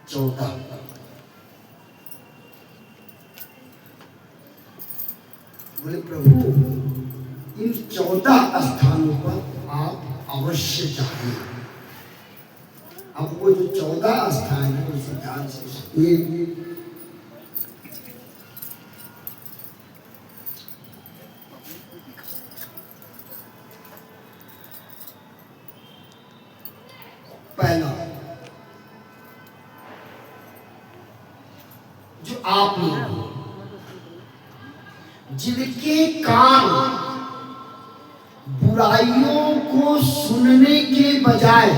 14। बोले प्रभु इन 14 स्थानों पर आप अवश्य जाइए। अब वो जो 14 स्थान है उसे ध्यान से सुनिए। पहला जो आप जिनके कान बुराइयों को सुनने के बजाय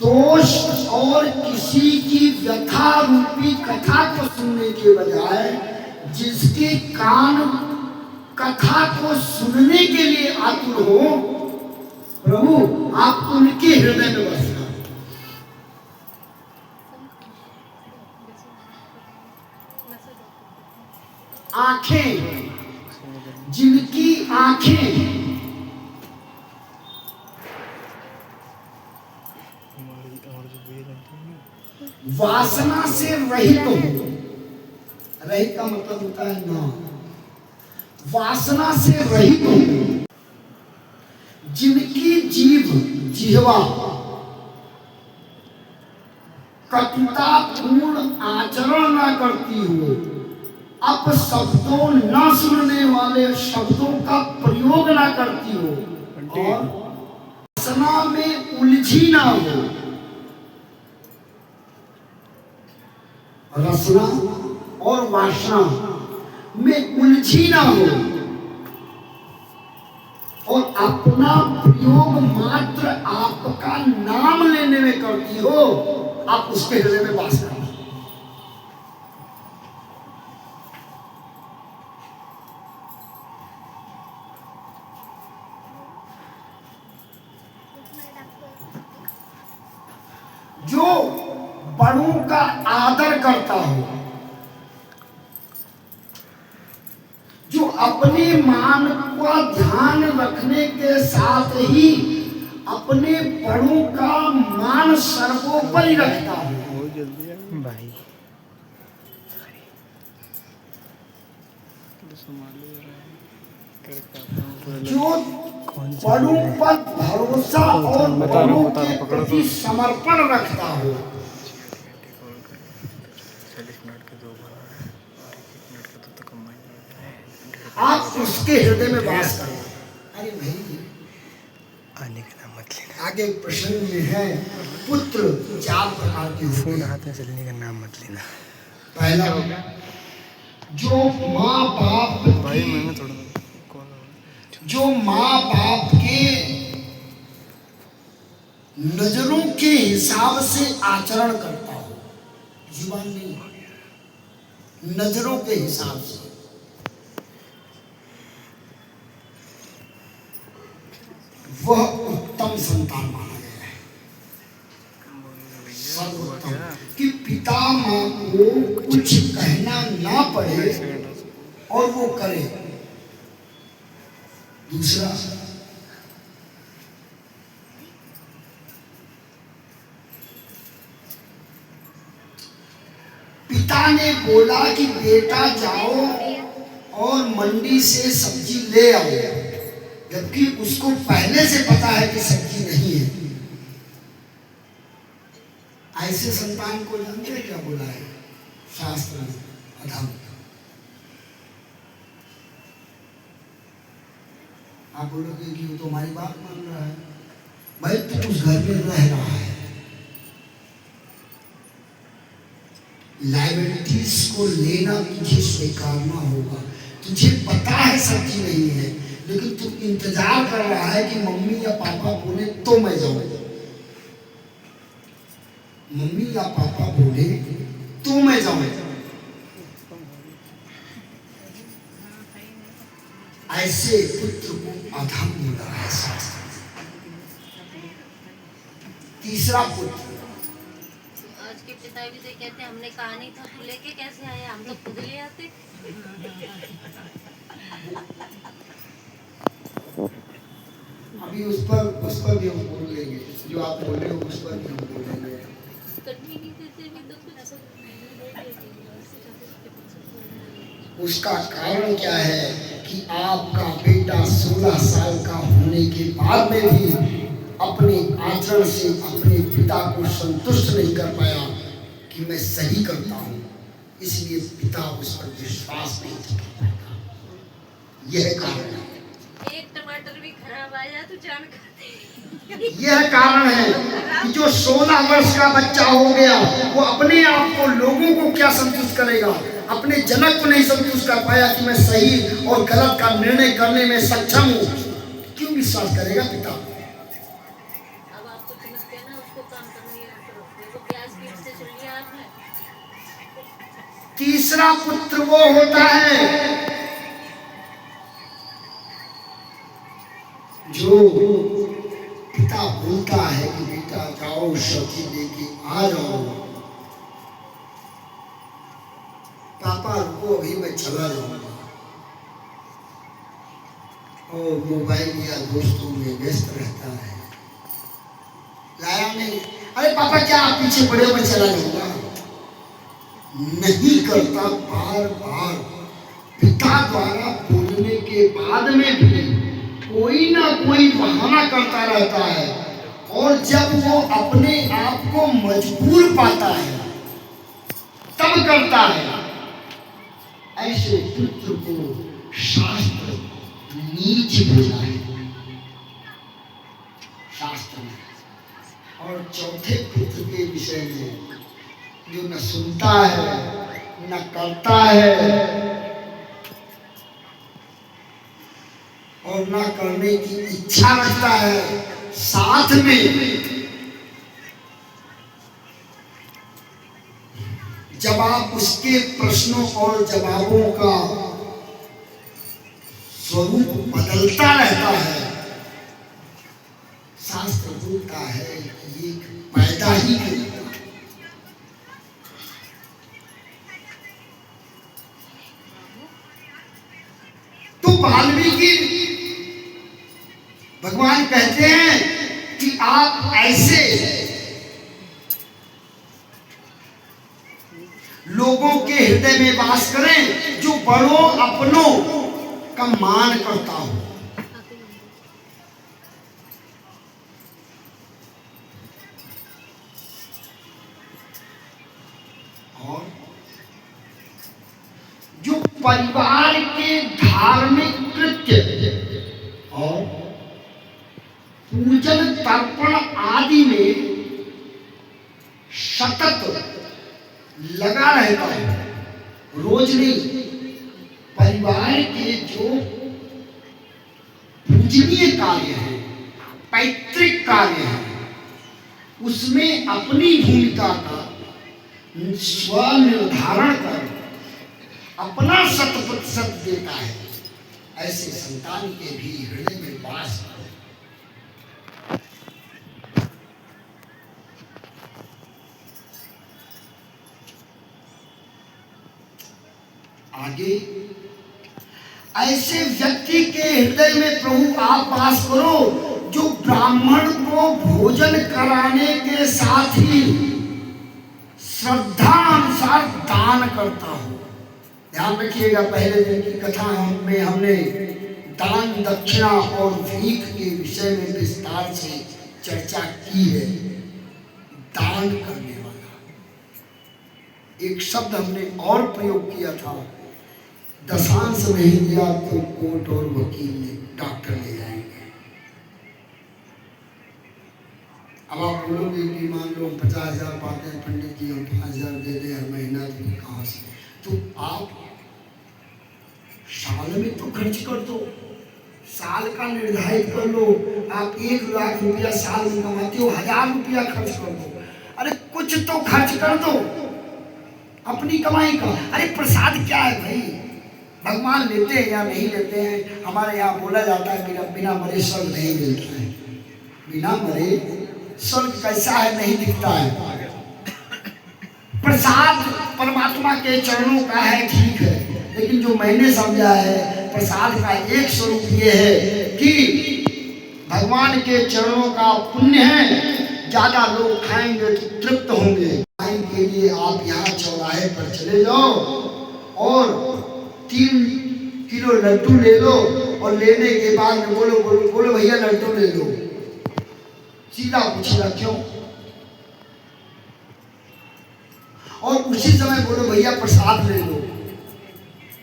दोष और किसी की व्यथा रूपी कथा को सुनने के बजाय जिसके कान कथा को सुनने के लिए आतुर हो, प्रभु आप उनके हृदय में बसना। आंखें, जिनकी आंखें वासना से रहित हो, रहित का मतलब होता है ना, वासना से रहित हो, जिनकी जीभ जिह्वा कटुता पूर्ण आचरण न करती हो, अपशब्दों न सुनने वाले शब्दों का प्रयोग न करती हो और वासना में उलझी ना हो, रसना और वासना में उलझी ना हो और अपना प्रयोग मात्र आपका नाम लेने में करती हो, आप उसके हृदय में वास करो। जो बड़ों का आदर करता हो, जो अपने मान का ध्यान रखने के साथ ही अपने बड़ों का मान सर्वोपरि रखता हो, भाई जो बड़ों पर भरोसा और बड़ों के प्रति समर्पण रखता हो, आप उसके हृदय में वास करें। अरे भाई आने का नाम मत लेना। आगे प्रश्न में है पुत्र 4 प्रकार के होते फोन हैं। हाथ में चलने का नाम मत लेना। पहला जो माँ बाप भाई की, मैंने थोड़ा जो माँ बाप के नजरों के हिसाब से आचरण करता हो, जुबान नहीं, नजरों के हिसाब से, वह उत्तम संतान माना गया है। सर्वोत्तम कि पिता माँ को कुछ कहना ना पड़े और वो करे। दूसरा पिता ने बोला कि बेटा जाओ और मंडी से सब्जी ले आओ, जबकि उसको पहले से पता है कि सब्जी नहीं है। ऐसे संतान को जानते हैं क्या बोला है शास्त्र में? अधम। आप बोलोगे कि वो तो हमारी बात मान रहा है। भाई तू उस घर में रह रहा है, लाइबिलिटीज को लेना तुझे स्वीकारना होगा। तुझे पता है सब्जी नहीं है, लेकिन तू इंतजार कर रहा है कि मम्मी या पापा बोले तो मैं जाऊं। मम्मी या पापा बोले तो मैं जाऊं। ऐसे पुत्र को अधम बोला है शास्त्र। तीसरा पुत्र, आज के पिता भी तो कहते हैं हमने कहा नहीं था, तो लेके कैसे आए, हम तो खुद ले आते। अभी उस पर भी हम बोल लेंगे, जो आप बोल रहे हो उस पर भी हम बोलेंगे। उसका कारण क्या है कि आपका बेटा 16 साल का होने के बाद में भी अपने आचरण से अपने पिता को संतुष्ट नहीं कर पाया कि मैं सही करता हूँ, इसलिए पिता उस पर विश्वास नहीं कर पाएगा। यह कारण है। एक टमाटर भी खराब आया तो जान खाते। यह कारण है कि जो 16 वर्ष का बच्चा हो गया वो अपने आप को, लोगों को क्या संतुष्ट करेगा, अपने जनक को नहीं संतुष्ट कर पाया कि मैं सही और गलत का निर्णय करने में सक्षम हूँ, क्यों विश्वास करेगा पिता? अब आपको समझते हैं ना, उसको काम करनी है तो प्याज पीट से चल लिया आपने। तीसरा पुत्र वो होता है जो पिता बोलता है कि बेटा जाओ सब्जी लेके आ जाओ, पापा रुको अभी मैं चला जाऊंगा, और मोबाइल या दोस्तों में व्यस्त रहता है, लाया नहीं, अरे पापा क्या आप पीछे पड़े, मैं चला जाऊंगा, नहीं करता। बार बार पिता द्वारा बोलने के बाद में भी कोई ना कोई बहाना करता रहता है, और जब वो अपने आप को मजबूर पाता है तब करता है। ऐसे पुत्र को शास्त्र नीच बोला है, शास्त्र में। और चौथे पुत्र के विषय में जो न सुनता है न करता है और ना करने की इच्छा रखता है, साथ में जब आप उसके प्रश्नों और जवाबों का स्वरूप बदलता रहता है, शास्त्र बोलता है कि ये पैदा ही करेगा। तो वाल्मीकि भगवान कहते हैं कि आप ऐसे लोगों के हृदय में वास करें जो बड़ों अपनों का मान करता हो, और जो परिवार के धार्मिक कृत्य और पूजन तर्पण आदि में सतत लगा रहता है, रोज नहीं। परिवार के जो पूजनीय कार्य है, पैतृक कार्य है, उसमें अपनी भूमिका का स्वनिर्धारण कर अपना 100% देता है, ऐसे संतान के भी हृदय में वास करो। आगे ऐसे व्यक्ति के हृदय में प्रभु आप वास करो जो ब्राह्मण को भोजन कराने के साथ ही श्रद्धा अनुसार दान करता हो। ध्यान रखिएगा, पहले दिन की कथा में हमने दान दक्षिणा और भीख के विषय में विस्तार से चर्चा की है। दान करने वाला एक शब्द हमने और प्रयोग किया था, दशांश नहीं दिया तो कोर्ट और वकील ने डॉक्टर ले जाएंगे। अब आप बोलोगे कि मान लो 50,000 पाते हैं पंडित जी, हम 5,000 दे दें हर महीना, तो कहाँ से? तो आप साल में तो खर्च कर दो, साल का निर्धारित कर लो। आप 1 लाख रुपया साल में कमाते हो, 1,000 रुपया खर्च कर दो। अरे कुछ तो खर्च कर दो अपनी कमाई का। अरे प्रसाद क्या है भाई, भगवान लेते हैं या नहीं लेते हैं? हमारे यहाँ बोला जाता है बिना मरे स्वर्ग नहीं मिलता है। बिना मरे स्वर्ग कैसा है नहीं दिखता है। प्रसाद परमात्मा के चरणों का है, ठीक है, लेकिन जो मैंने समझा है प्रसाद का एक स्वरूप ये है कि भगवान के चरणों का पुण्य है, ज्यादा लोग खाएंगे तो तृप्त होंगे। खाने के लिए आप यहाँ चौराहे पर चले जाओ और 3 किलो लड्डू ले लो और लेने के बाद में बोलो बोलो बोलो भैया लड्डू ले लो। सीधा पूछेगा क्यों, और उसी समय बोलो भैया प्रसाद ले लो।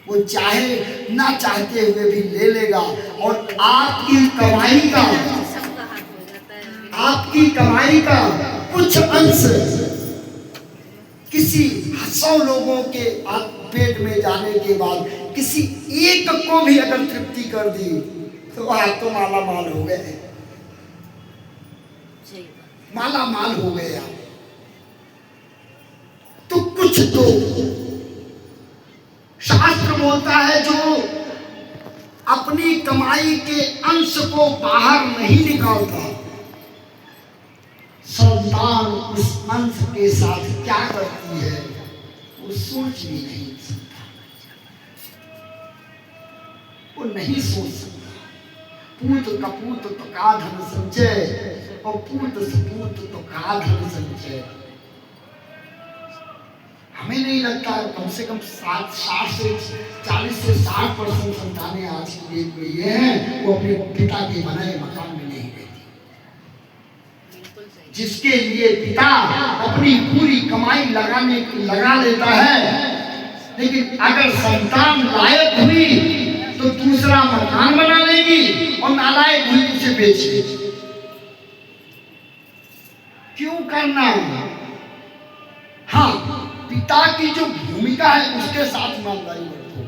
वो चाहे ना चाहते हुए भी ले लेगा और आपकी कमाई का, सबका हाथ हो जाता है। आपकी कमाई का कुछ अंश किसी 100 लोगों के पेट में जाने के बाद किसी एक को भी अगर तृप्ति कर दी तो वह तो माला माल हो गए, सही बात। माला माल हो गए आप। तो कुछ तो शास्त्र बोलता है जो अपनी कमाई के अंश को बाहर नहीं निकालता, संतान उस अंश के साथ क्या करती है वो सोच भी नहीं सकता, वो नहीं सोच सकता। पूत कपूत तो का धन संचय और पूत सपूत तो का धन संचय। हमें नहीं लगता कम से कम 40 से 60% संतानें आज की डेट में ये हैं वो अपने पिता के बनाए मकान में नहीं रहती। जिसके लिए पिता अपनी पूरी कमाई लगा लेता है, लेकिन अगर संतान लायक हुई तो दूसरा मकान बना लेगी और नालायक हुई उसे बेच लेगी। क्यों करना? हाँ, पिता की जो भूमिका है उसके साथ ईमानदारी बरतो,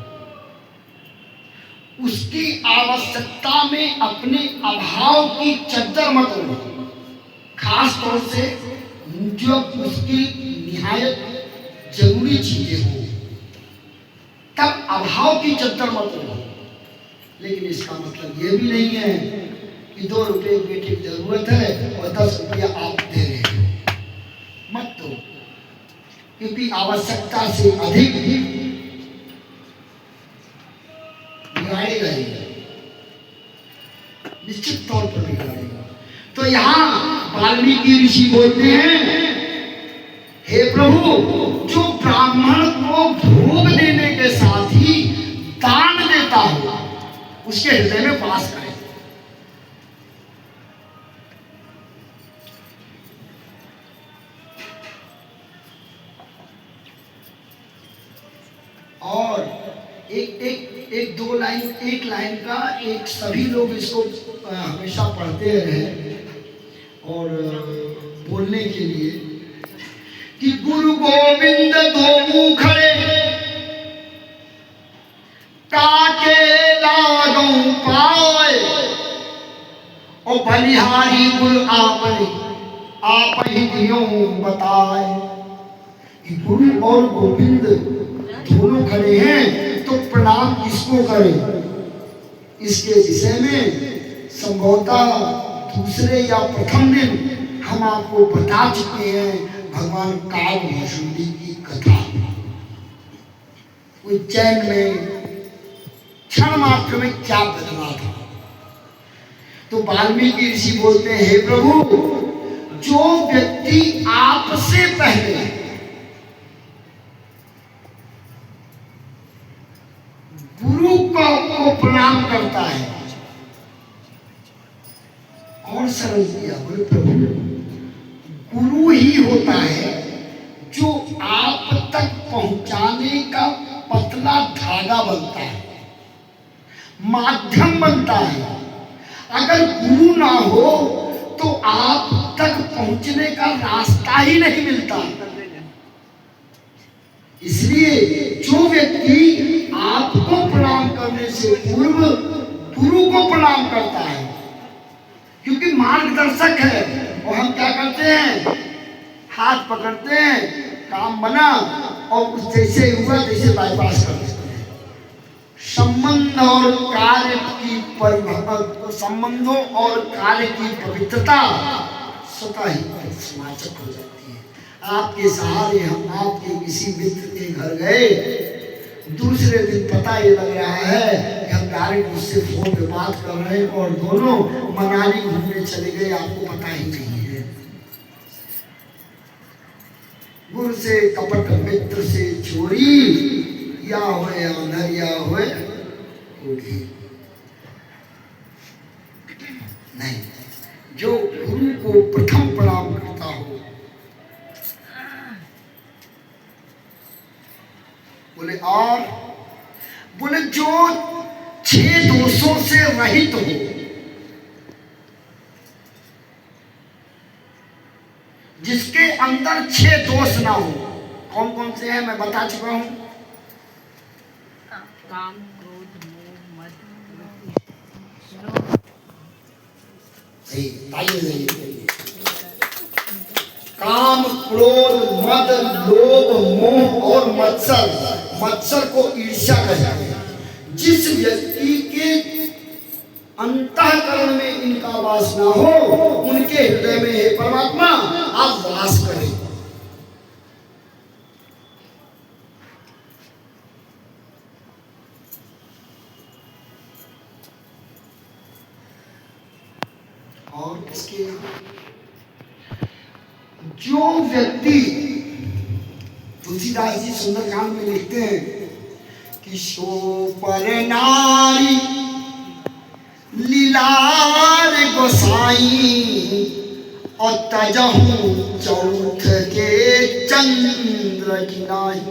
उसकी आवश्यकता में अपने अभाव की चद्दर मत ओढ़ो, खास तौर से जो उसकी निहायत जरूरी चीजें हो तब अभाव की चद्दर मत ओढ़ो। लेकिन इसका मतलब ये भी नहीं है कि 2 रुपये बेटे की जरूरत है और 10 रुपया आप दे रहे हो, मत दो, क्योंकि आवश्यकता से अधिक बिगाड़ेगा ही, निश्चित तौर पर बिगाड़ेगा। तो यहाँ वाल्मीकि ऋषि बोलते हैं, हे प्रभु, जो ब्राह्मण को भोग देने के साथ ही दान देता हो उसके हृदय में वास करे। और एक लाइन का एक सभी लोग इसको हमेशा पढ़ते रहे और बोलने के लिए कि गुरु गोविंद दो खड़े काके लागों पाए और बलिहारी गुरु आप ही दियो बताए। कि गुरु और गोविंद दोनों खड़े हैं तो प्रणाम किसको करें, इसके विषय में संभवतः दूसरे या प्रथम दिन हम आपको बता चुके हैं भगवान कालभूषुंडी की कथा। उज्जैन में क्षण मात्र में क्या बदला था। तो वाल्मीकि ऋषि बोलते हैं, हे प्रभु, जो व्यक्ति आपसे पहले गुरु को प्रणाम करता है, और सरल किया, बोले प्रभु, गुरु ही होता है जो आप तक पहुंचाने का पतला धागा बनता है, माध्यम बनता है। अगर गुरु ना हो तो आप तक पहुंचने का रास्ता ही नहीं मिलता। इसलिए जो व्यक्ति आपको प्रणाम करने से पूर्व गुरु को प्रणाम करता है, क्योंकि मार्गदर्शक है, और हम क्या करते हैं, हाथ पकड़ते हैं, काम बना और उस जैसे हुआ तैसे बाईपास कर देते हैं। संबंध और कार्य की संबंधों और कार्य की पवित्रता स्वतः ही समाचक हो जाती है। आपके सहारे हम आपके किसी मित्र के घर गए, दूसरे दिन पता ये लग रहा है कि हम डायरेक्ट उससे फोन पे बात कर रहे हैं और दोनों मनाली घूमने चले गए, आपको पता ही नहीं है। गुरु से कपट मित्र से चोरी, या होए आंधर या होए कोढ़ी। नहीं, जो गुरु को प्रथम प्रणाम करता हो, बोले और बोले जो 6 दोषों से रहित हो, जिसके अंदर 6 दोष ना हो। कौन कौन से हैं मैं बता चुका हूं। काम, क्रोध, मोह, मद, काम, क्रोध, मद, लोभ, मोह और मत्सर। मत्सर को ईर्ष्या कहते हैं। जिस व्यक्ति के अंतःकरण में इनका वास ना हो, उनके हृदय में हे परमात्मा आप वास करें। और इसके जो व्यक्ति, तुलसीदास जी सुंदरकांड में लिखते हैं कि सो पर नारी लीलार गोसाई और तजहू चौथ के चंद्र की नाई।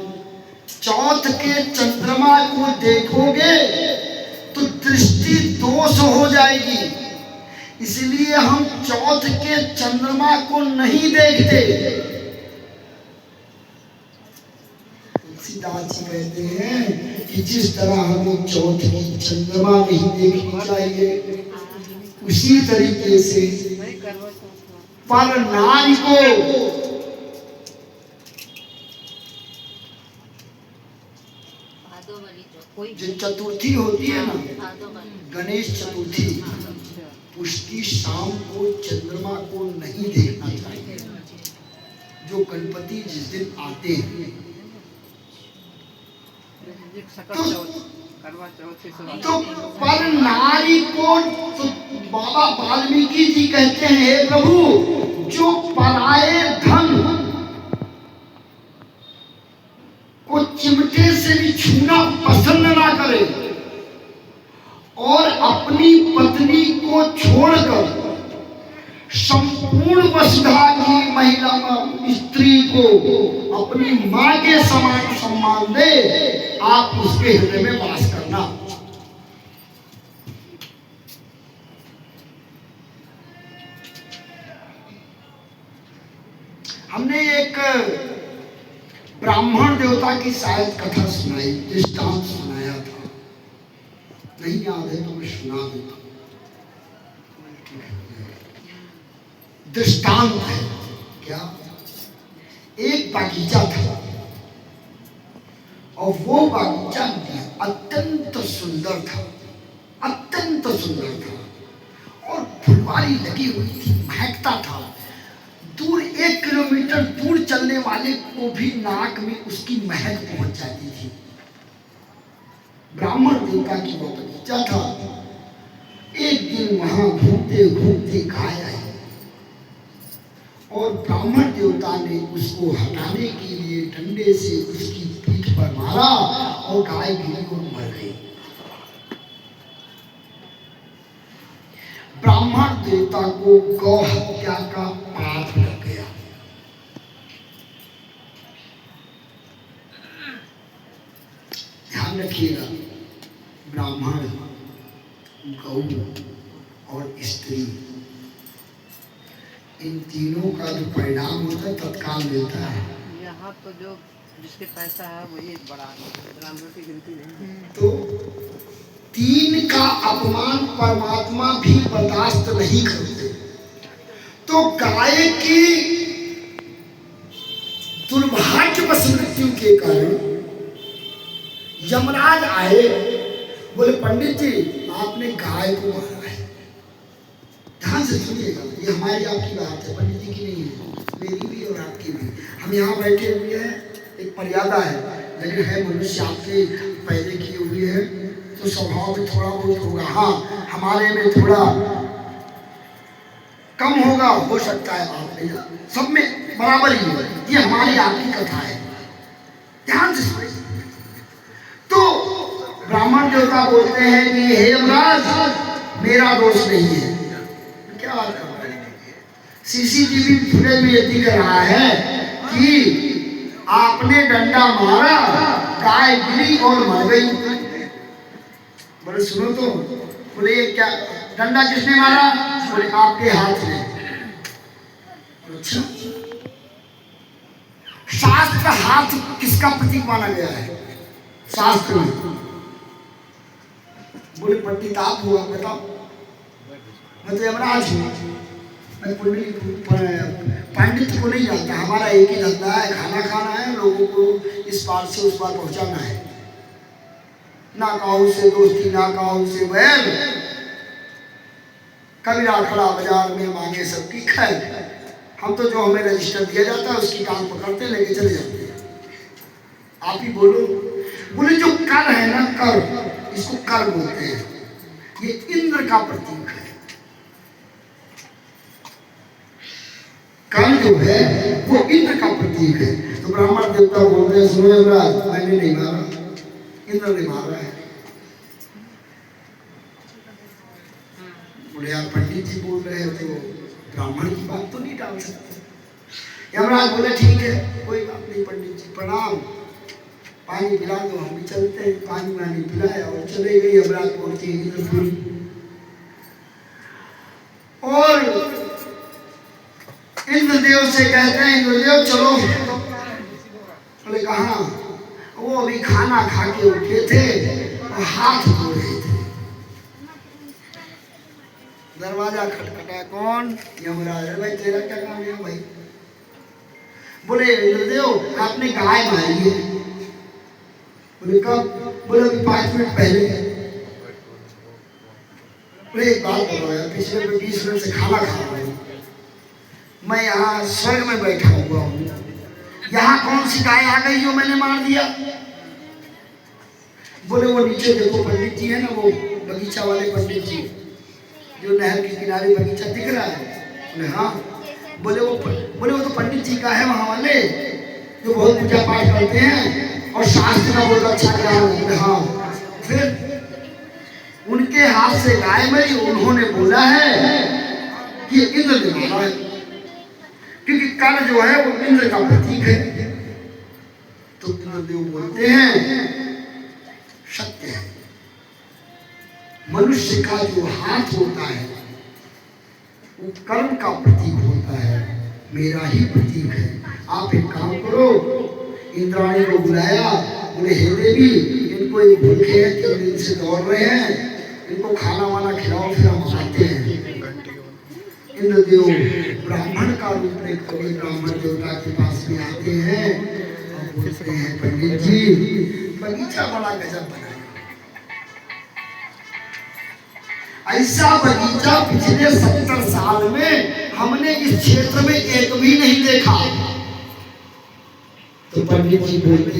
चौथ के चंद्रमा को देखोगे तो दृष्टि दोष हो जाएगी, इसलिए हम चौथ के चंद्रमा को नहीं देखते। तुलसीदास जी कहते हैं कि जिस तरह हमें चौथ की चंद्रमा नहीं देखनी चाहिए, उसी तरीके से पर नारी को जो चतुर्थी होती है ना, गणेश चतुर्थी, उसकी शाम को चंद्रमा को नहीं देखना चाहिए। जो गणपति जिस दिन आते हैं तो पर नारी को तो बाबा वाल्मीकि जी कहते हैं, हे प्रभु जो पराये धन को चिमटे से भी छूना पसंद ना करे और अपनी पत्नी को छोड़कर संपूर्ण वसुधा की महिला स्त्री को अपनी मां के समान सम्मान दे, आप उसके हृदय में वास करना। हमने एक ब्राह्मण देवता की शायद कथा सुनाई, दृष्टांत सुनाया था, नहीं याद है तो मैं सुना देता। दृष्टांत है क्या? एक बागीचा था और वो बागीचा अत्यंत सुंदर था, अत्यंत सुंदर था और फुलवारी लगी हुई थी, महकता था। दूर 1 किलोमीटर दूर चलने वाले को भी नाक में उसकी महक पहुंच जाती थी। ब्राह्मण देवता की वो बगीचा था। एक दिन वहां घूमते घूमते गाय आई और ब्राह्मण देवता ने उसको हटाने के लिए डंडे से उसकी पीठ पर मारा और गाय गिरी और मर गई। ब्राह्मण देवता को गौ हत्या का पाप लग गया। ध्यान रखिएगा, ब्राह्मण, गौ और स्त्री, इन तीनों का जो परिणाम होता है तत्काल मिलता है। यहाँ तो जो जिसके पैसा है वही बड़ा, ब्राह्मण की गिनती नहीं। तो 3 का अपमान परमात्मा भी बर्दाश्त नहीं करते। तो गाय की दुर्भाग्यवश मृत्यु के कारण यमराज आए, बोले पंडित जी आपने गाय को मारा है। ध्यान से सुनिएगा, ये हमारी आपकी बात है, पंडित जी की नहीं है, मेरी भी और आपकी भी। हम यहाँ बैठे हुए हैं, एक मर्यादा है, लेकिन है मनुष्य आपके पैदे किए हुए हैं, तो स्वभाव में थोड़ा बहुत होगा, हाँ हमारे में थोड़ा कम होगा, हो सकता है आप नहीं, सब में बराबर ही है। ये हमारी आपकी कथा है, ध्यान से सुनिए। तो ब्राह्मण देवता बोलते हैं कि हे यमराज मेरा दोष नहीं है। क्या बात कर रहे हैं? सीसीटीवी फुटेज में ये दिख रहा है कि आपने डंडा मारा, गाय गिरी और मर गई। बोले सुनो तो, बोले ये क्या डंडा किसने मारा? बोले आपके हाथ में। अच्छा, शास्त्र हाथ किसका प्रतीक माना गया है शास्त्र में? बोले पंडित आप हुआ, बताओ। मैं तो यमराज हूँ, मैं पंडित को नहीं जानता। हमारा एक ही धंधा है, खाना खाना है, लोगों को इस पार से उस पार पहुंचाना है। ना काहू से दोस्ती, ना काहू से बैर, कबीरा खड़ा बाजार में मांगे सबकी खैर। हम तो जो हमें रजिस्टर दिया जाता है उसकी टांग पकड़ते लेके चले जाते हैं। आप ही बोलो। बोले जो कर है ना, कर, इसको कर बोलते हैं, ये इंद्र का प्रतीक है। कर जो है वो इंद्र का प्रतीक है। तो ब्राह्मण देवता बोलते हैं सुनो यमराज, मैंने नहीं मारा, इंद्र ने मारा है। बोले यार पंडित जी बोल रहे हैं तो ब्राह्मण की बात तो नहीं टाल सकते। यमराज बोले ठीक है, कोई बात नहीं पंडित जी प्रणाम, पानी पिला दो, हम भी चलते हैं। पानी वानी पिलाया और चले गए। यमराज पहुंचे इंद्रपुरी और इंद्रदेव से कहते हैं इंद्रदेव चलो। बोले कहाँ? वो अभी खाना खा के उठे थे और हाथ धो रहे थे। दरवाजा खटखटा, कौन? यमराज। भाई तेरा क्या काम है भाई? बोले इंद्रदेव आपने गाय मारी है। बोले कब? बोले अभी 5 मिनट पहले। बोले एक बात बताओ यार, पिछले 20 मिनट से खाना खा रहा हूँ, मैं यहाँ स्वर्ग में बैठा हुआ हूँ, यहाँ कौन सी गाय आ गई जो मैंने मार दिया? बोले वो नीचे देखो पंडित जी है ना, वो बगीचा वाले पंडित जी जो नहर के किनारे बगीचा दिख रहा है। बोले हाँ। बोले वो तो पंडित जी का है वहाँ वाले जो बहुत पूजा पाठ करते हैं और शास्त्र का बहुत अच्छा ज्ञान है। हाँ, फिर उनके हाथ से गाय मरी, उन्होंने बोला है कि इंद्र ने मारा है, क्योंकि कर जो है वो इंद्र का प्रतीक है। तो इंद्रदेव बोलते हैं सत्य है, मनुष्य का जो हाथ होता है वो कर्म का प्रतीक होता है, मेरा ही प्रतीक है। आप एक काम करो, इंद्राणी को बुलाया, बोले हे देवी इनको ये भूखे हैं, 3 दिन से दौड़ रहे हैं, इनको खाना वाना खिलाओ, फिर हम आते हैं। इंद्रदेव ब्राह्मण का रूप लेकर के ब्राह्मण देवता के पास में आते हैं और बोलते हैं पंडित जी बगीचा बड़ा गजब बनाया, ऐसा बगीचा पिछले 70 साल में हमने इस क्षेत्र में एक भी नहीं देखा। तो पंडित जी बोलते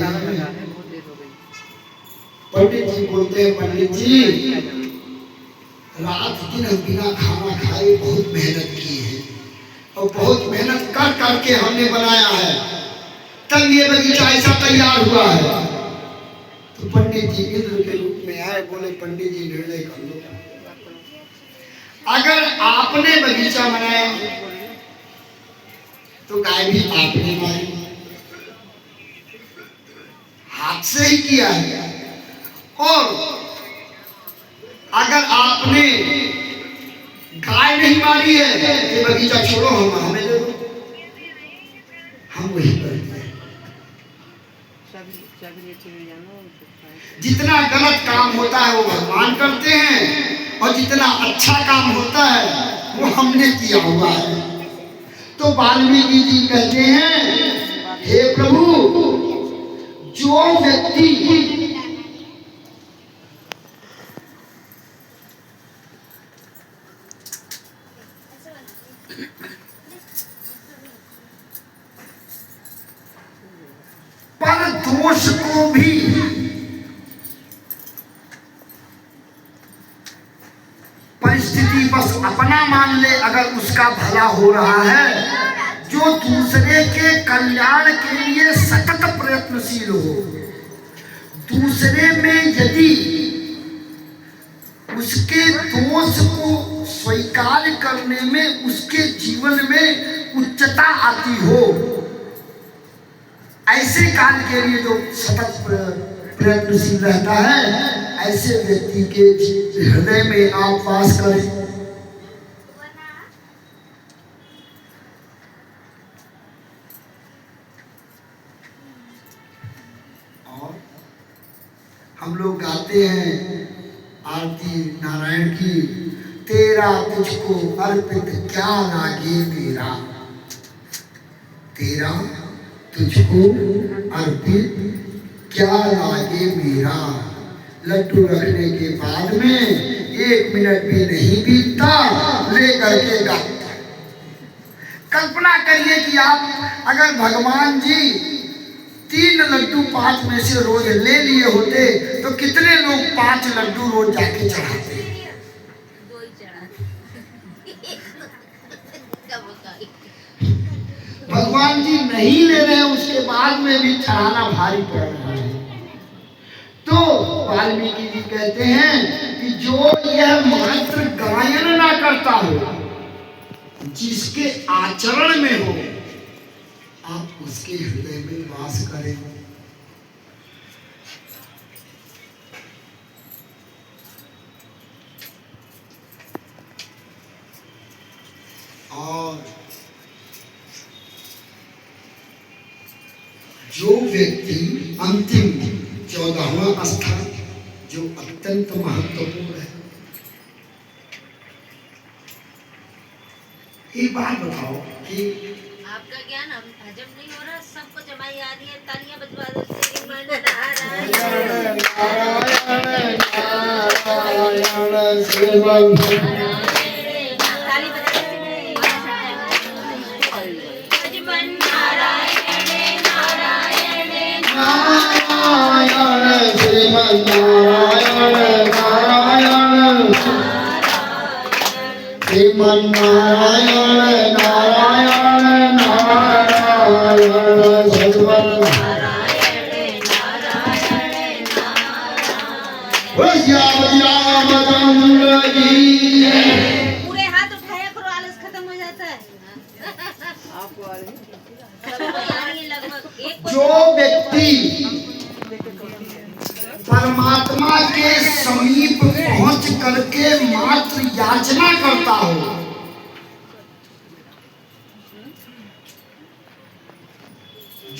हैं, पंडित जी रात दिन हम बिना खाना खाए बहुत मेहनत की है और बहुत मेहनत कर करके हमने बनाया है, तब ये बगीचा ऐसा तैयार हुआ है। तो पंडित जी इंद्र के रूप में आए, बोले पंडित जी निर्णय कर लो, अगर आपने बगीचा बनाया तो गाय भी आपने मारी, हाथ से ही किया है, और अगर आपने गाय नहीं मारी है तो बगीचा छोड़ो, हम हमें दे दो, हम वही करते हैं। जितना गलत काम होता है वो भगवान करते हैं और जितना अच्छा काम होता है वो हमने किया हुआ है। तो वाल्मीकि जी कहते हैं हे प्रभु, जो व्यक्ति पर दोष को भी अच्छा मान ले अगर उसका भला हो रहा है, जो दूसरे के कल्याण के लिए सतत प्रयत्नशील हो, दूसरे में यदि उसके दोष को स्वीकार करने में उसके जीवन में उच्चता आती हो, ऐसे काल के लिए जो सतत प्रयत्नशील रहता है, ऐसे व्यक्ति के हृदय में आप वास करें। और हम लोग गाते हैं आरती नारायण की, तेरा तुझको अर्पित क्या लागे मेरा, तेरा तुझको अर्पित क्या लागे मेरा। लड्डू रखने के बाद में 1 मिनट भी नहीं बीतता, लेकर के गाता। कल्पना करिए कि आप अगर भगवान जी 3 लड्डू 5 में से रोज ले लिए होते तो कितने लोग 5 लड्डू रोज जाके चढ़ाते? 2 ही चढ़ाते। भगवान जी नहीं ले रहे हैं, उसके बाद में भी चढ़ाना भारी पड़ रहा है। तो वाल्मीकि जी कहते हैं कि जो यह मात्र गायन ना करता हो, जिसके आचरण में हो, आप उसके हृदय में वास करें। और जो व्यक्ति अंतिम 14वां स्थान जो अत्यंत महत्वपूर्ण है, एक बात बताओ कि आपका ज्ञान हम हजम नहीं हो रहा, सबको जमाई आ रही है, तालियां बजवा दो। श्रीमन नारायण नारायण श्रीमन ताली बजा श्रीमन नारायण नारायण नारायण श्रीमन नारायण नारायण श्रीमन नारायण नारायण नारायण श्रीमन रामचंद्र की। पूरे हाथ उठाया करो, आलस खत्म हो जाता है। आपको आ रही सबको आ रही है लगभग। एक को जो व्यक्ति परमात्मा के समीप पहुंच करके मात्र याचना करता हो,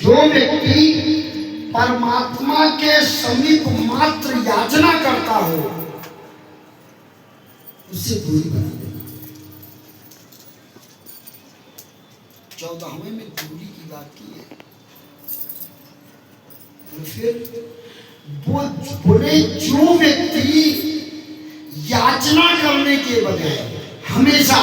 जो व्यक्ति परमात्मा के समीप मात्र याचना करता हो, उससे दूरी बना देना। 14वें में दूरी की बात की है। तो फिर वो बोले जो व्यक्ति याचना करने के बजाय हमेशा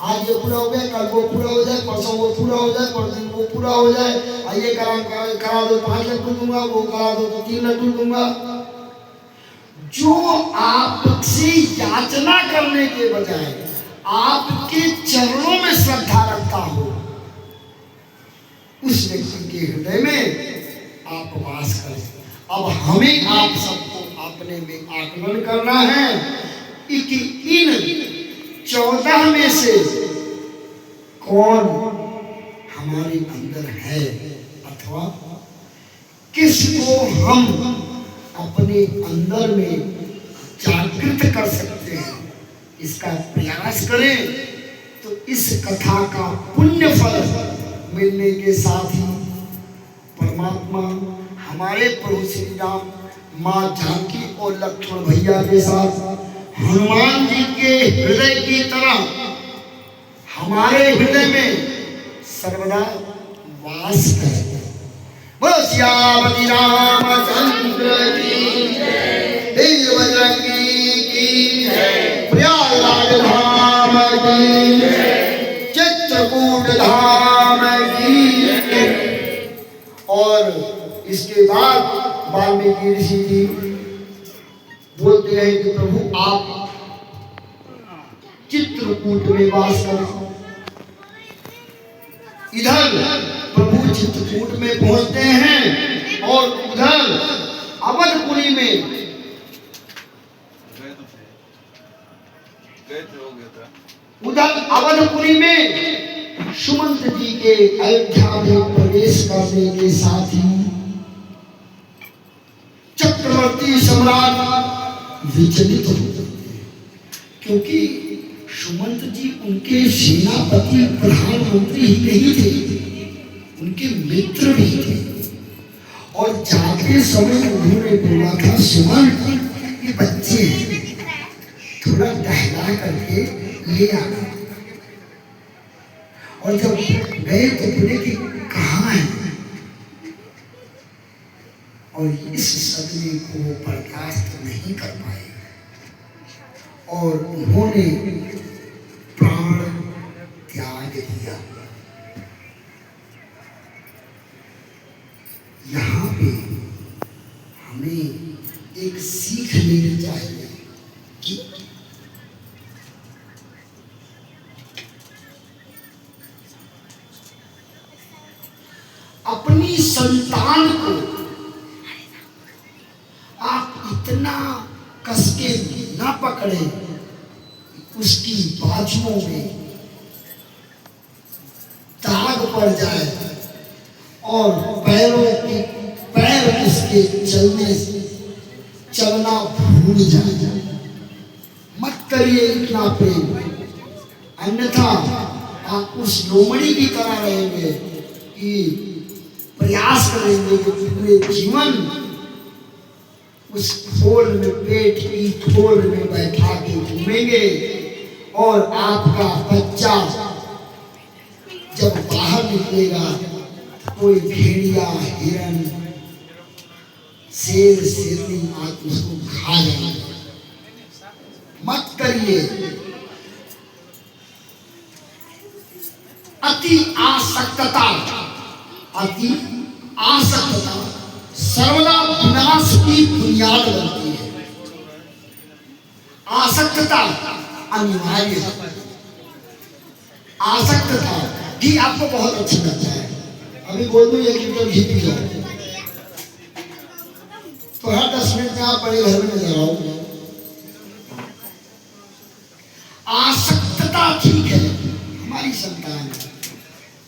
आज ये पूरा हो गया, कल वो पूरा हो जाए, परसों वो पूरा हो जाए, परसों वो पूरा हो जाए, ये करा दो 5 लड्डू दूंगा, वो करा दो तो 3 लड्डू दूंगा। जो आपसे याचना करने के बजाय आपके चरणों में श्रद्धा रखता हो, उस व्यक्ति के हृदय में आप वास करें। अब हमें आप सबको अपने में आकलन करना है कि इन 14 में से कौन हमारे अंदर है, अथवा किसको हम अपने अंदर में जागृत कर सकते हैं, इसका प्रयास करें। तो इस कथा का पुण्य फल मिलने के साथ ही परमात्मा हमारे प्रभु श्री राम, माँ जानकी और लक्ष्मण भैया के साथ हनुमान जी के हृदय की तरह हमारे हृदय में सर्वदा वास करे। बोलो सियावती रामचंद्र की जय, बजरंगी की जय, प्रयागराज धाम की जय, चित्रकूट धाम की जय। और इसके बाद वाल्मीकि ऋषि जी बोलते हैं कि प्रभु आप चित्रकूट में वास करें। इधर प्रभु चित्रकूट में पहुंचते हैं और उधर अवधपुरी में सुमंत जी के अयोध्या में प्रवेश करने के साथ ही चक्रवर्ती सम्राट विचलित हो जाते हैं, क्योंकि सुमंत जी उनके सेनापति प्रधानमंत्री ही नहीं थे, उनके मित्र भी थे। और जाते समय उन्होंने बोला था, सुमंत ये बच्चे थोड़ा टहला करके ले आना। और जब गए तो बोले कि कहाँ है, और इस सदमे को बर्दाश्त नहीं कर पाए और उन्होंने प्राण त्याग दिया। यहाँ पे हमें एक सीख लेनी चाहिए कि अपनी संतान को आप इतना कसके ना पकड़े, उसकी बाजुओं में दाग पड़ जाए और पैर उसके चलना भूल जाए। मत करिए इतना प्रेम, अन्यथा आप उस लोमड़ी की तरह रहेंगे कि प्रयास करेंगे कि पूरे जीवन उस खोल में, पेट की खोल में बैठा के घूमेंगे और आपका बच्चा जब बाहर निकलेगा कोई भेड़िया, हिरन, शेर, शेरनी आज उसको खा जाएगा। मत करिए। अति आसक्तता सर्वदा विनाश की बुनियाद बनती है। आसक्तता अनिवार्य है। आसक्तता घी आपको बहुत अच्छा लगता है, अभी बोल दूं 1 लीटर घी पी लो तो हर 10 मिनट में आप बड़े घर में नजर आओगे। आसक्तता ठीक है, हमारी संतान है,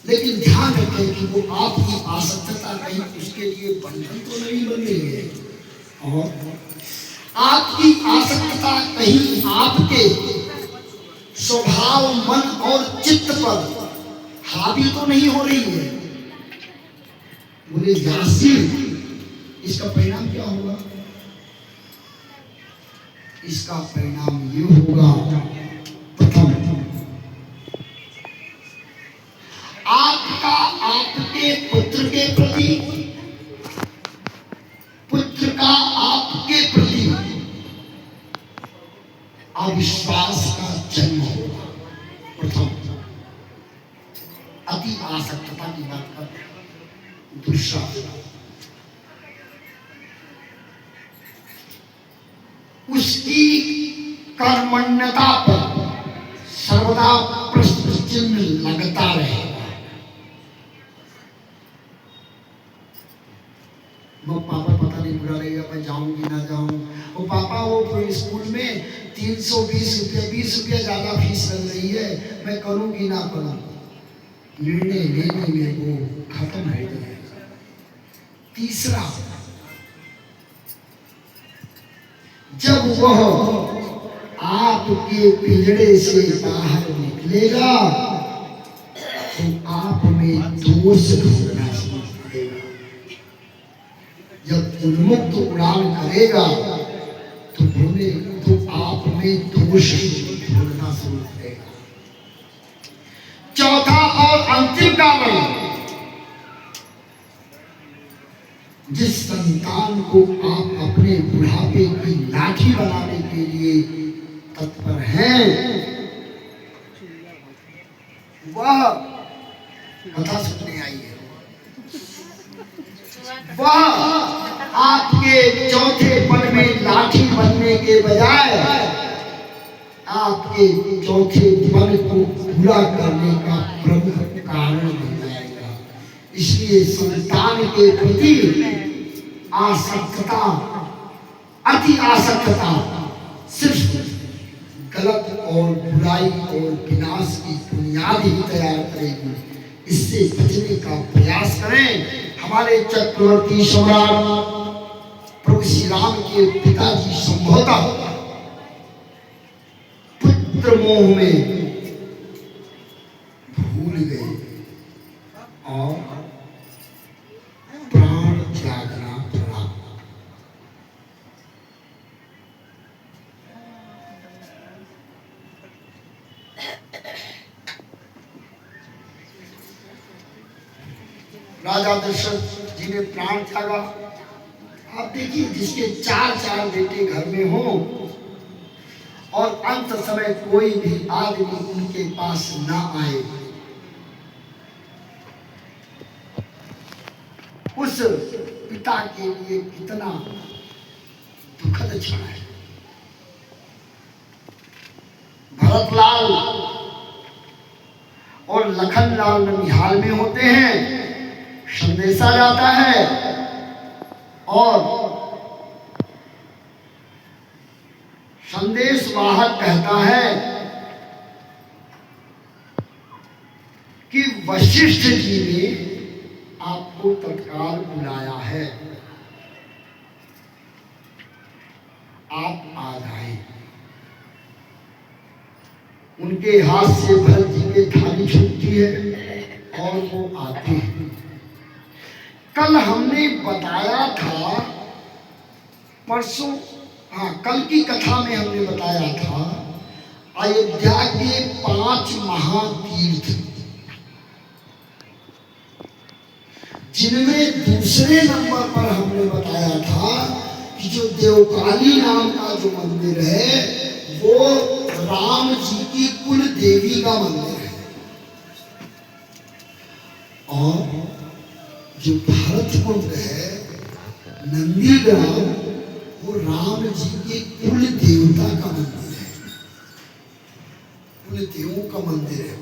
लेकिन ध्यान रखें कि वो आपकी आसक्तता कहीं उसके लिए बंधन तो नहीं बन रही है, और आपकी आसक्तता कहीं आपके स्वभाव, मन और चित्त पर हावी तो नहीं हो रही है। बोले व्यास जी, इसका परिणाम क्या होगा? इसका परिणाम ये होगा, प्रथम आपका आपके पुत्र के प्रति, पुत्र का आपके प्रति अविश्वास का जन्म होगा। प्रथम अति आसक्तता की बात कर। दूसरा, उसकी कर्मण्यता पर सर्वदा प्रश्न चिन्ह लगता रहेगा। वो पापा पता नहीं बुरा लगेगा, मैं जाऊंगी ना जाऊं। वो पापा वो स्कूल में 320 रुपया 20 रुपया ज्यादा फीस लग रही है, मैं करूंगी ना करूं। निर्णय लेने में वो खत्म हो जाएगा। तीसरा, जब वह आपके पिंजड़े से बाहर निकलेगा तो आप में दोष ढूंढना शुरू करेगा। जब उन्मुक्त उड़ान करेगा तो बोले तो आप में दोष ढूंढना शुरू करेगा। चौथा और अंतिम कारण, जिस संतान को आप अपने बुढ़ापे की लाठी बनाने के लिए तत्पर हैं, वह कथा सुनने आई है, वह आपके चौथे पद में लाठी बनने के बजाय आपके चौथे मन को पूरा करने का प्रमुख कारण बन जाएगा। इसलिए संतान के प्रति आसक्तता, अति आसक्तता सिर्फ गलत और बुराई और विनाश की बुनियाद ही तैयार करेगी। इससे बचने का प्रयास करें। हमारे चक्रवर्ती सम्राट प्रभु श्री राम के पिताजी संभवतः पुत्र मोह में भूल गए और प्राण त्यागना पड़ा। राजा दशरथ जी ने प्राण त्यागा। आप देखिए, जिसके चार बेटे घर में हो और अंत समय कोई भी आदमी उनके पास ना आए, उस पिता के लिए कितना दुखद क्षण है। भरतलाल और लखनलाल ननिहाल में होते हैं। संदेशा जाता है और संदेश वाहक कहता है कि वशिष्ठ जी ने आपको तत्काल बुलाया है, आप आ जाएं। उनके हाथ से भरत जी की थाली छूटती है और वो आते हैं। कल हमने बताया था, परसों, हाँ, कल की कथा में हमने बताया था अयोध्या के 5 महातीर्थ, जिनमें दूसरे नंबर पर हमने बताया था कि जो देवकाली नाम का जो मंदिर है वो राम जी की कुल देवी का मंदिर है, और जो भरत कुंड है नंदीग्राम, वो राम जी के कुल देवता का मंदिर है, कुल देवों का मंदिर है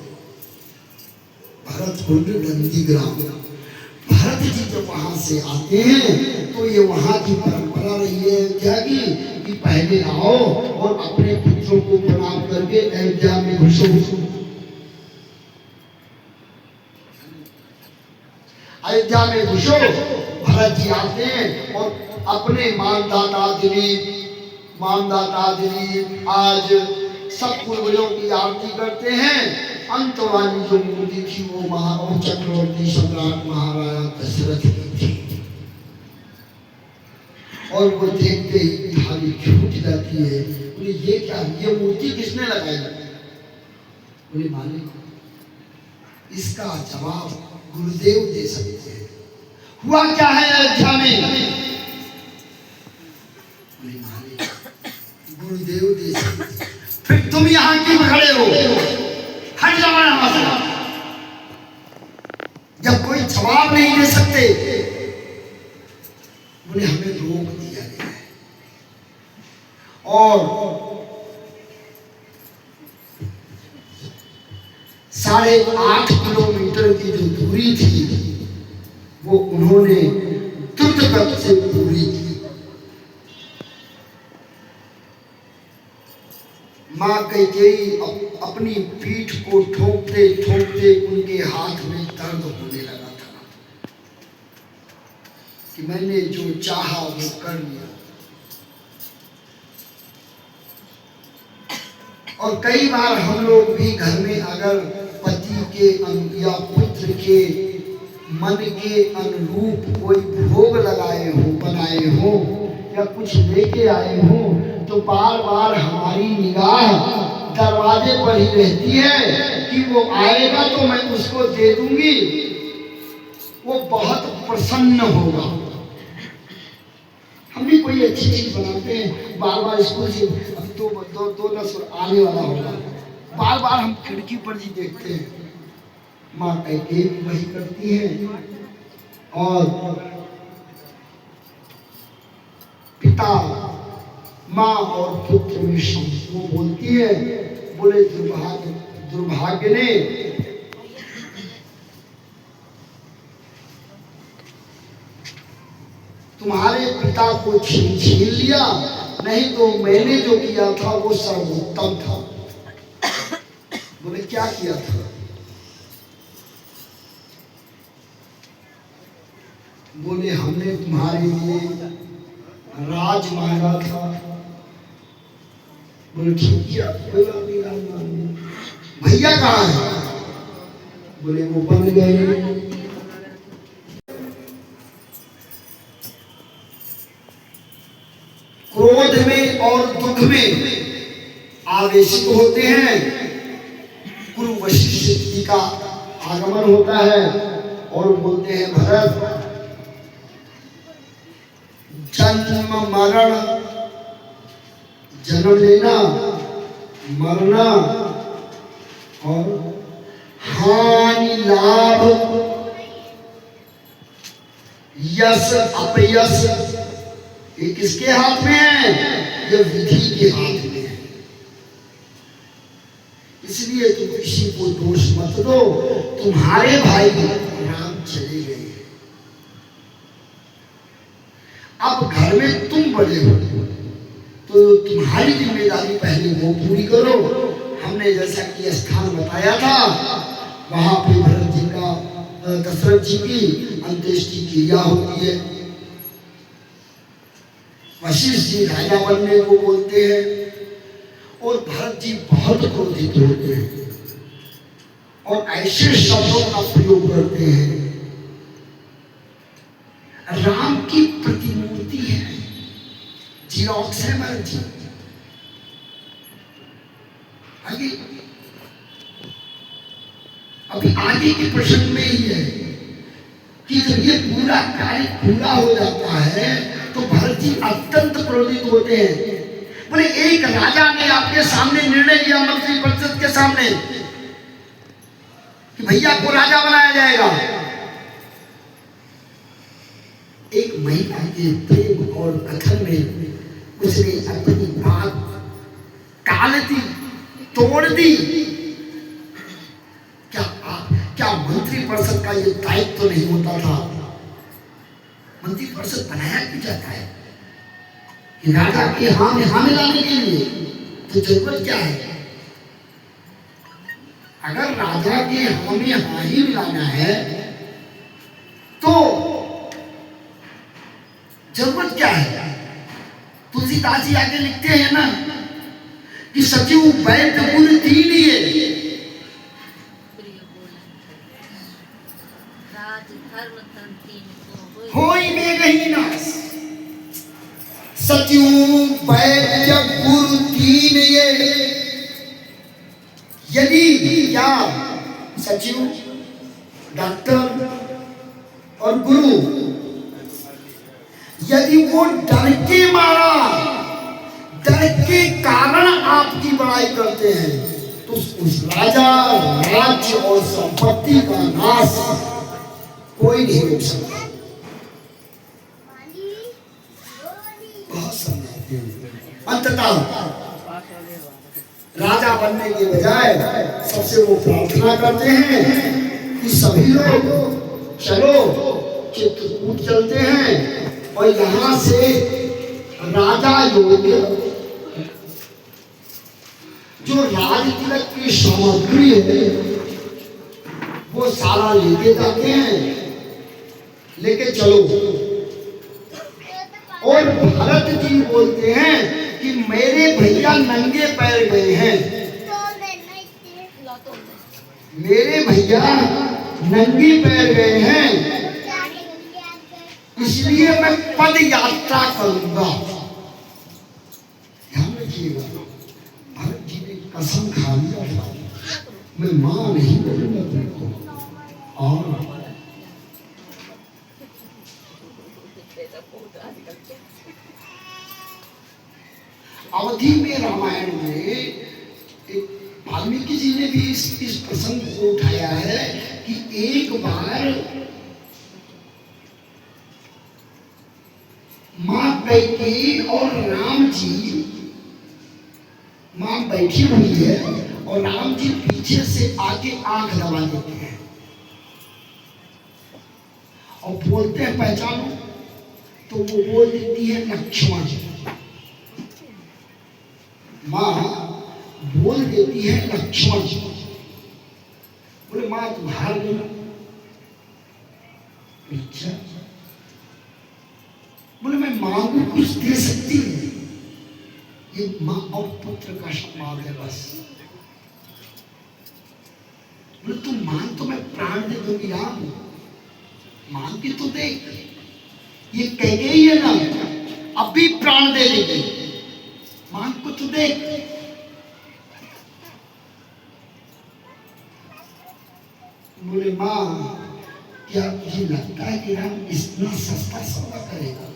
भरत कुंड नंदीग्राम। भरत जी जब वहां से आते हैं तो ये वहां की परंपरा रही है अयोध्या की कि पहले आओ और अपने पुत्रों को प्रणाम करके अयोध्या में घुसो। अयोध्या में घुसो। भरत जी आते हैं और अपने मानदाता दिलीप आज सब पूर्वजों की आरती करते हैं। अंत वाली जो मूर्ति थी वो महाराज चक्रवर्ती सम्राट महाराजा दशरथ की थी, और वो देखते ही थाली छूट जाती है। बोले ये क्या, ये मूर्ति किसने लगाई? बोले मालिक इसका जवाब गुरुदेव दे सकते हैं। हुआ क्या है अयोध्या में? बोले मालिक गुरुदेव दे सकते। फिर तुम यहाँ क्यों खड़े हो? हट जाओ यहाँ से। जब कोई जवाब नहीं दे सकते, बोले हमें रोक दिया गया है, और 8.5 किलोमीटर की जो दूरी थी वो उन्होंने द्रुत गति से पूरी की। मां कैकेयी अपनी पीठ को ठोकते ठोकते उनके हाथ में दर्द होने लगा था कि मैंने जो चाहा वो कर लिया। और कई बार हम लोग भी घर में अगर पति के या पुत्र के मन के अनुरूप कोई भोग लगाए हो, बनाए हो या कुछ लेके आए हो, तो बार बार हमारी निगाह दरवाजे पर ही रहती है कि वो आएगा तो मैं उसको दे दूंगी, वो बहुत प्रसन्न होगा। हम भी कोई अच्छी चीज बनाते हैं, बार बार स्कूल से अब दो नस्ल आने वाला होगा, बार बार हम खिड़की पर ही देखते हैं। माँ कैकेयी वही करती है, और पिता माँ और पुत्र में वो बोलती है, बोले दुर्भाग्य ने तुम्हारे पिता को छीन लिया, नहीं तो मैंने जो किया था वो सर्वोत्तम था। बोले क्या किया था? बोले हमने तुम्हारे लिए राज मांगा था। बोले ठीक किया, कोई बात नहीं, राज मांगा। भैया कहाँ है? बोले वो बन गए। क्रोध में और दुख में आवेशित होते हैं। गुरु वशिष्ठ जी का आगमन होता है और बोलते हैं, भरत जन्म मरण, जन्म लेना, मरना और हानि लाभ, यश अपयश, ये किसके हाथ में है? ये विधि के हाथ में है। इसलिए तुम किसी को दोष मत दो। तुम्हारे भाई राम चले गए, अब घर में तुम बड़े हो तो तुम्हारी जिम्मेदारी पहले वो पूरी करो। हमने जैसा कि स्थान बताया था, वहां पे भरत जी का, दशरथ जी की अंत्येष्टि क्रिया होती है। वशिष्ठ जी राजा बनने को बोलते हैं और भरत जी बहुत क्रोधित होते हैं और ऐसे शब्दों का प्रयोग करते हैं। राम की प्रतिमूर्ति है, जीरोक्स है भरत जी। आगे अभी आगे के प्रसंग में ही है कि जब ये पूरा कार्य पूरा हो जाता है तो भरत जी अत्यंत क्रोधित होते हैं। बोले एक राजा ने आपके सामने निर्णय लिया, मंत्री परिषद के सामने, कि भैया को राजा बनाया जाएगा। एक महिला के प्रेम और कथन में उसने अपनी बात टाल दी, तोड़ दी। क्या मंत्री परिषद का ये दायित्व तो नहीं होता था? मंत्री परिषद बनाया क्यों जाता है? कि राजा के हाँ में हाँ मिलाने के लिए। तो जरूरत क्या है? अगर राजा के हाँ में हाँ ही मिलाना है तो जरूरत क्या है? तुलसीदास जी आगे लिखते हैं ना कि सचिव वैद्य गुरु तीन ही है, होई बेगही नाश। सचिव वैद्य गुरु तीन ये, यदि क्या सचिव, डॉक्टर और गुरु, यदि वो डर के मारा, डर के कारण आपकी बड़ाई करते हैं तो उस राजा, राज्य और संपत्ति का नाश कोई नहीं रोक सकता। अंततः राजा बनने के बजाय सबसे वो प्रार्थना करते हैं कि सभी लोग चलो, चित्रकूट चलते हैं और यहाँ से राजा योग्य जो राज तिलक की सामग्री है वो सारा लेके जाते हैं, लेके चलो। और भरत जी बोलते हैं कि मेरे भैया नंगे पैर गए हैं, मेरे भैया नंगे पैर गए हैं, इसलिए मैं पद यात्रा करूंगा। ध्यान रखिएगा, भरत जी ने कसम खा लिया था, मैं मां नहीं बोलूंगा तुमको। और अवधि में रामायण में एक वाल्मीकि जी ने भी इस प्रसंग को उठाया है कि एक बार मां कैकेयी और राम जी, माँ बैठी हुई है और राम जी पीछे से आके आंख दबा देते हैं और बोलते हैं पहचानो, तो वो बोल देती है लक्ष्मण। माँ बोल देती है लक्ष्मण। बोले माँ तुम हार गई। अच्छा, बोले मैं माँ को कुछ दे सकती हूँ। ये माँ और पुत्र का संवाद है बस। बोले तुम मांग तो मैं प्राण दे दूंगी राम, मांग के तो देख। ये कैकेयी है ना, अभी प्राण दे देगी, मांग को तो देख। बोले माँ क्या मुझे लगता है कि राम इतना सस्ता सौदा करेगा?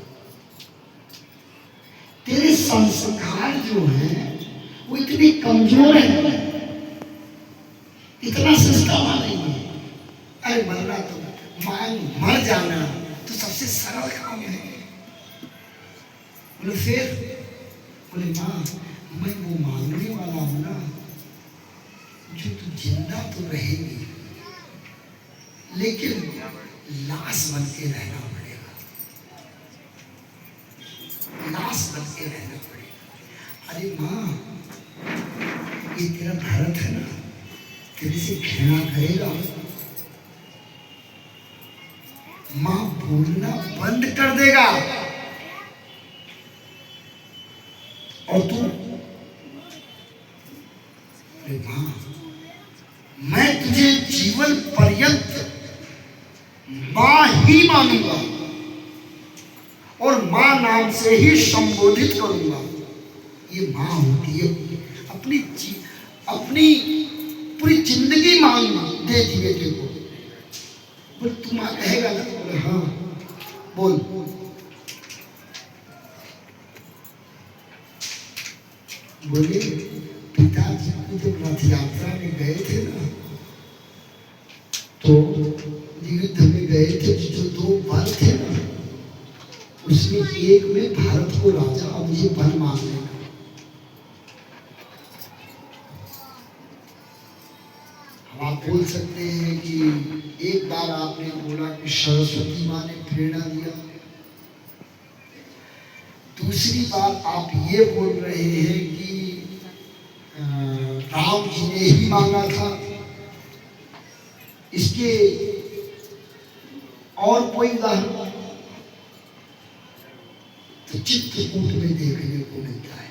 तेरे संस्कार जो हैं वो इतने कमजोर हैं, इतना सस्ता मानेंगे? अरे मरना तो मांग, मर जाना तो सबसे सरल काम है। बोले फिर? बोले माँ मैं वो मांगने वाला हूं ना जो तू जिंदा तो रहेगी लेकिन लाश बन के रहना पड़ेगा, लाश बन के रहना पड़ेगा। अरे माँ ये तेरा भारत है ना, तेरे से घृणा करेगा। माँ बोलना बंद कर देगा और तू, अरे माँ मैं तुझे जीवन पर्यंत माँ ही मानूंगा और माँ नाम से ही संबोधित करूंगा। ये माँ होती है, अपनी पूरी जिंदगी माँ दे दी बेटे को। बोले तू माँ कहेगा ना? बोले हाँ बोल। बोले पिताजी को जब रथ यात्रा में गए थे ना, तो युद्ध में गए थे, जो 2 वर थे ना, उसमें एक में भारत को राजा अब मुझे वन मांगने का। हम आप बोल सकते हैं कि एक बार आपने बोला कि सरस्वती माँ ने प्रेरणा दिया, दूसरी बार आप ये बोल रहे हैं कि राम जी ने ही मांगा था। इसके और कोई उदाहरण तो चित्रकूट में देखने को मिलता है।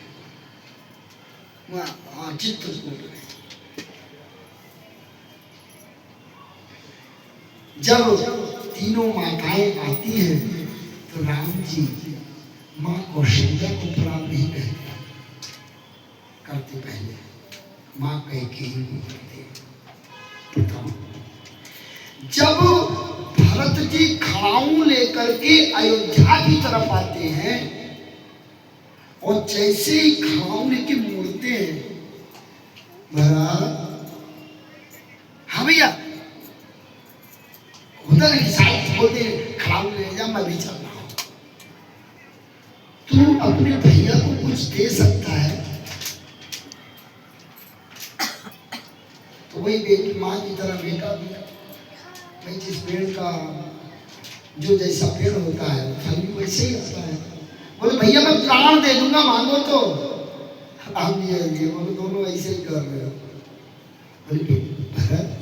हाँ, चित्रकूट में जब तीनों माताएं आती हैं तो राम जी माँ कौशल्या को प्रणाम नहीं करते, पहले माँ कैकेयी को करते। जब भरत जी खड़ाऊ लेकर के अयोध्या की तरफ आते हैं और जैसे ही खड़ाऊ लेके मुड़ते हैं, महाराज हाँ भैया होता नहीं, शायद बोलते खड़ाऊ ले जा, मैं भी चल रहा हूं। तू अपने भैया को कुछ दे सकता है? तो वही बेटी माँ की तरह बेटा दिया। भाई जिस पेड़ का जो जैसा पेड़ होता है फल भी वैसे ही आता है। बोले भैया मैं प्राण दे दूंगा, मांगो तो। हम ये बोले दोनों ऐसे ही कर रहे हो। बोले भरत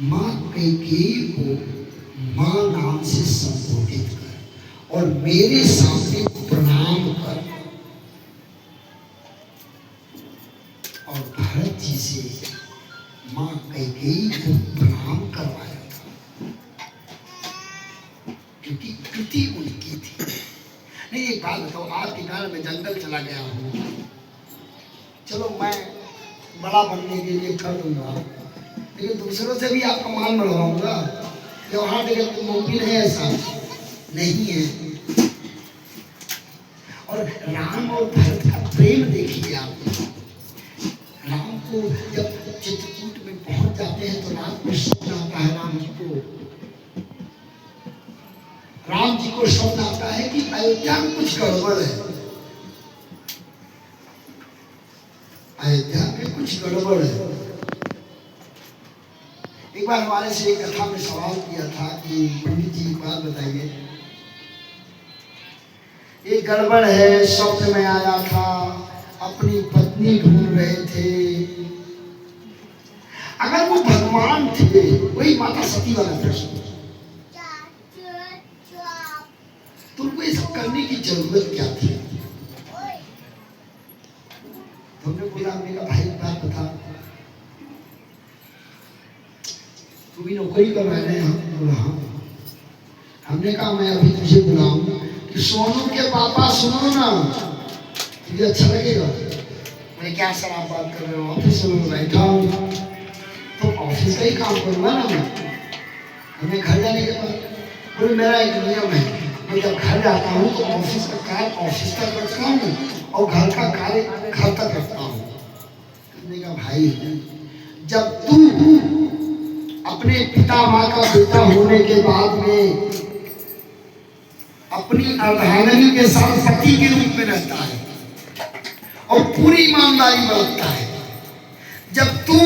माँ कैकेयी को माँ नाम से संबोधित कर और मेरे सामने प्रणाम कर। और भरत जी से माँ कैकेयी को प्रणाम करवाया था क्योंकि कृति उनकी थी। नहीं एक बात बताओ, आपके कारण मैं जंगल चला गया हूँ, चलो मैं बड़ा बनने के लिए कर दूंगा, लेकिन दूसरों से भी आपका मान बढ़वाऊंगा। व्यवहार देखकर मुमकिन है? ऐसा नहीं है। और राम और भरत का प्रेम देखिए आप। राम को जब चित्रकूट में पहुंच जाते हैं तो रात में सपना आता है राम जी को को समझ आता है कि अयोध्या में कुछ गड़बड़ है, अयोध्या में कुछ गड़बड़ है। एक बार हमारे से एक कथा में सवाल किया था कि पंडित जी एक बात बताइए, एक गड़बड़ है, स्वप्न में आया था, अपनी पत्नी ढूंढ रहे थे, अगर वो भगवान थे, वही माता सती वाला प्रश्न, तो उनको ये सब करने की जरूरत क्या थी? हमने बोला, हमने कहा भाई बात बता, तू भी नौकरी कर रहे हैं? हम बोला हाँ। हमने कहा मैं अभी तुझे बुलाऊं कि सोनू के पापा सुनो ना, तुझे अच्छा लगेगा। मैं क्या सर आप बात कर रहे हो, ऑफिस में बैठा हूँ तो ऑफिस का ही काम करूँगा ना मैं। हमने घर जाने के बाद बोले मेरा एक नियम है, मैं जब घर जाता हूँ तो ऑफिस का कार्य ऑफिस तक करता हूँ और घर का कार्य घर तक करता हूँ। हमने कहा भाई जब तू अपने पिता माँ का बेटा होने के बाद में अपनी अर्धांगिनी के साथ पति के रूप में रहता है और पूरी ईमानदारी बरतता है, जब तू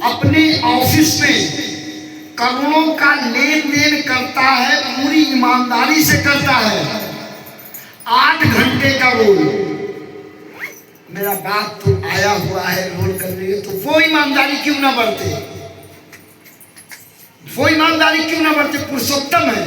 अपने ऑफिस में करोड़ों का लेन देन करता है, पूरी ईमानदारी से करता है, 8 घंटे का रोल, मेरा बाप तो आया हुआ है रोल करने के, तो वो ईमानदारी क्यों ना बरते, वो ईमानदारी क्यों ना बरते? पुरुषोत्तम है,